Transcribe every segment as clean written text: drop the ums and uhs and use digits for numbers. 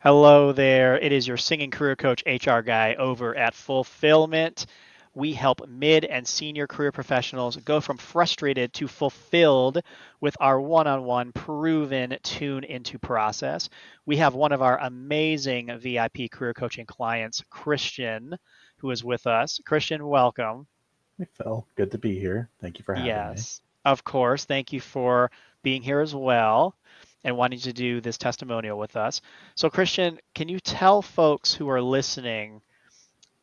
Hello there. It is your singing career coach, HR guy over at FulPHILLment. We help mid and senior career professionals go from frustrated to fulfilled with our one on one proven tune into process. We have one of our amazing VIP career coaching clients, Christian, who is with us. Christian, welcome. Hey Phil, good to be here. Thank you for having me. Yes, of course. Thank you for being here as well and wanting to do this testimonial with us. So, Christian, can you tell folks who are listening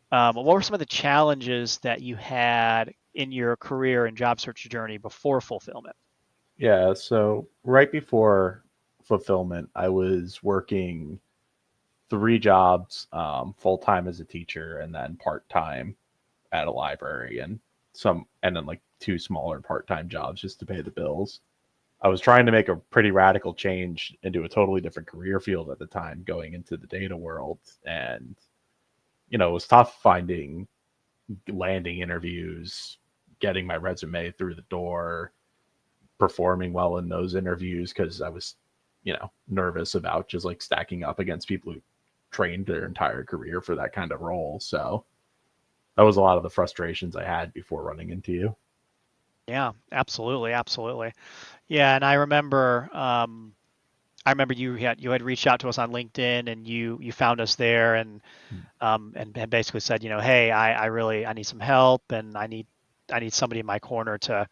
what were some of the challenges that you had in your career and job search journey before fulfillment? Yeah, so right before fulfillment, I was working three jobs, full time as a teacher, and then part time at a library, and then like two smaller part time jobs just to pay the bills. I was trying to make a pretty radical change into a totally different career field at the time, going into the data world, and it was tough finding landing interviews, getting my resume through the door, performing well in those interviews because I was, nervous about just like stacking up against people who trained their entire career for that kind of role. So that was a lot of the frustrations I had before running into you. Yeah, absolutely, absolutely. Yeah, and I remember you had reached out to us on LinkedIn and you found us there and had basically said, hey, I need some help and I need somebody in my corner to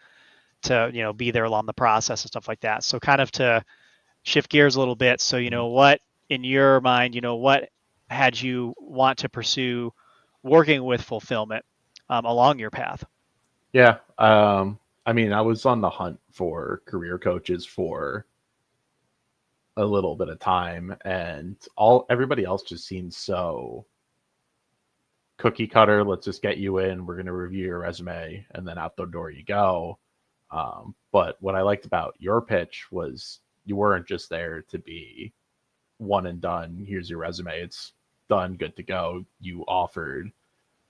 be there along the process and stuff like that. So kind of to shift gears a little bit. So what in your mind, what had you want to pursue working with fulfillment along your path? Yeah. I mean, I was on the hunt for career coaches for a little bit of time, and all everybody else just seems so cookie cutter. Let's just get you in. We're going to review your resume, and then out the door you go. But what I liked about your pitch was you weren't just there to be one and done. Here's your resume. It's done, good to go. You offered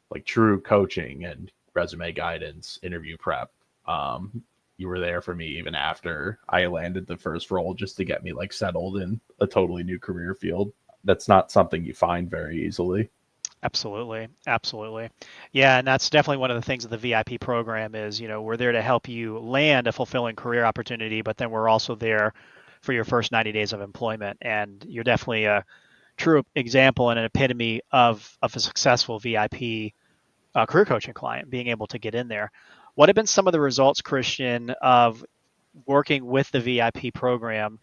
like true coaching and resume guidance, interview prep. You were there for me even after I landed the first role just to get me like settled in a totally new career field. That's not something you find very easily. Absolutely, absolutely. Yeah, and that's definitely one of the things of the VIP program is, we're there to help you land a fulfilling career opportunity, but then we're also there for your first 90 days of employment. And you're definitely a true example and an epitome of a successful VIP career coaching client being able to get in there. What have been some of the results, Christian, of working with the VIP program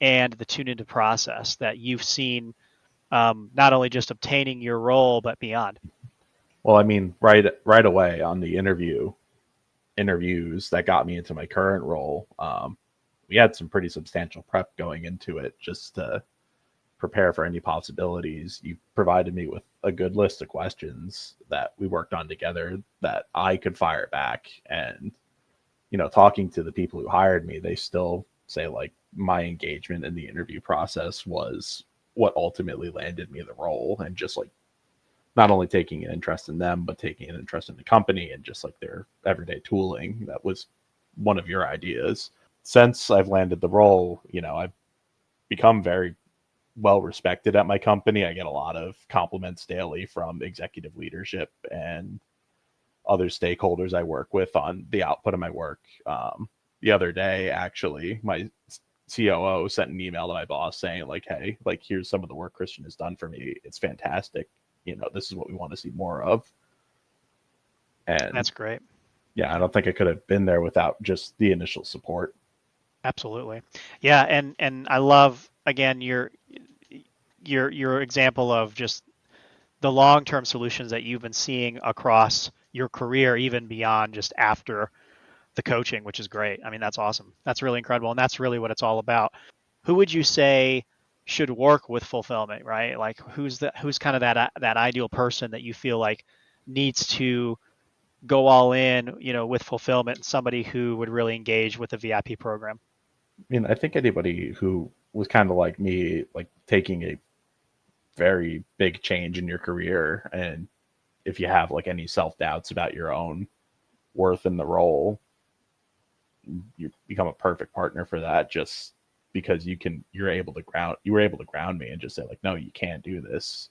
and the tune into process that you've seen, not only just obtaining your role, but beyond? Well, I mean, right away on the interviews that got me into my current role, we had some pretty substantial prep going into it just to prepare for any possibilities. You provided me with a good list of questions that we worked on together that I could fire back. And, talking to the people who hired me, they still say like my engagement in the interview process was what ultimately landed me the role, and just like not only taking an interest in them, but taking an interest in the company and just like their everyday tooling. That was one of your ideas. Since I've landed the role, I've become very well respected at my company. I get a lot of compliments daily from executive leadership and other stakeholders I work with on the output of my work. The other day, actually, my COO sent an email to my boss saying, like, hey, like, here's some of the work Christian has done for me. It's fantastic. This is what we want to see more of. And That's great. yeah, I don't think I could have been there without just the initial support. Absolutely. Yeah, and I love again your example of just the long-term solutions that you've been seeing across your career, even beyond just after the coaching, which is great. I mean, that's awesome. That's really incredible, and that's really what it's all about. Who would you say should work with fulfillment, right? Like who's kind of that ideal person that you feel like needs to go all in, with fulfillment, somebody who would really engage with the VIP program? I mean, I think anybody who was kind of like me, like taking a very big change in your career, and if you have like any self doubts about your own worth in the role, you become a perfect partner for that. Just because you were able to ground me and just say like, no, you can't do this,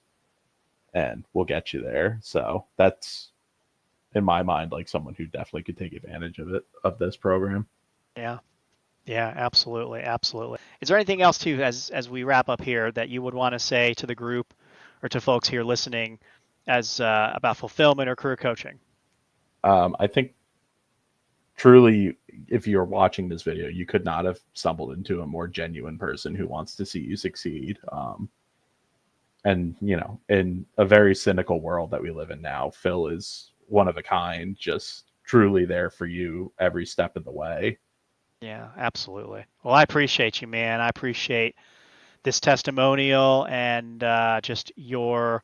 and we'll get you there. So that's in my mind like someone who definitely could take advantage of this program. Yeah. Yeah, absolutely, absolutely. Is there anything else too, as we wrap up here, that you would want to say to the group or to folks here listening, as about fulfillment or career coaching? I think truly, if you're watching this video, you could not have stumbled into a more genuine person who wants to see you succeed. And in a very cynical world that we live in now, Phil is one of a kind, just truly there for you every step of the way. Yeah, absolutely. Well, I appreciate you, man. I appreciate this testimonial and just your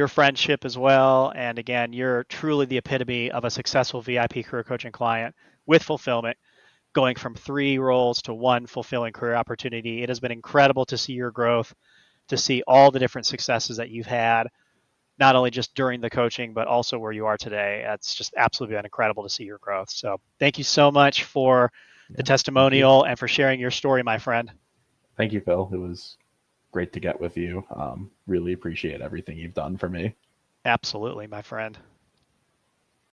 friendship as well. And again, you're truly the epitome of a successful VIP career coaching client with fulfillment, going from 3 roles to one fulfilling career opportunity. It has been incredible to see your growth, to see all the different successes that you've had, not only just during the coaching, but also where you are today. It's just absolutely been incredible to see your growth. So thank you so much for the Yeah, thank you. testimonial and for sharing your story, my friend. Thank you, Phil. It was great to get with you. Really appreciate everything you've done for me. Absolutely, my friend.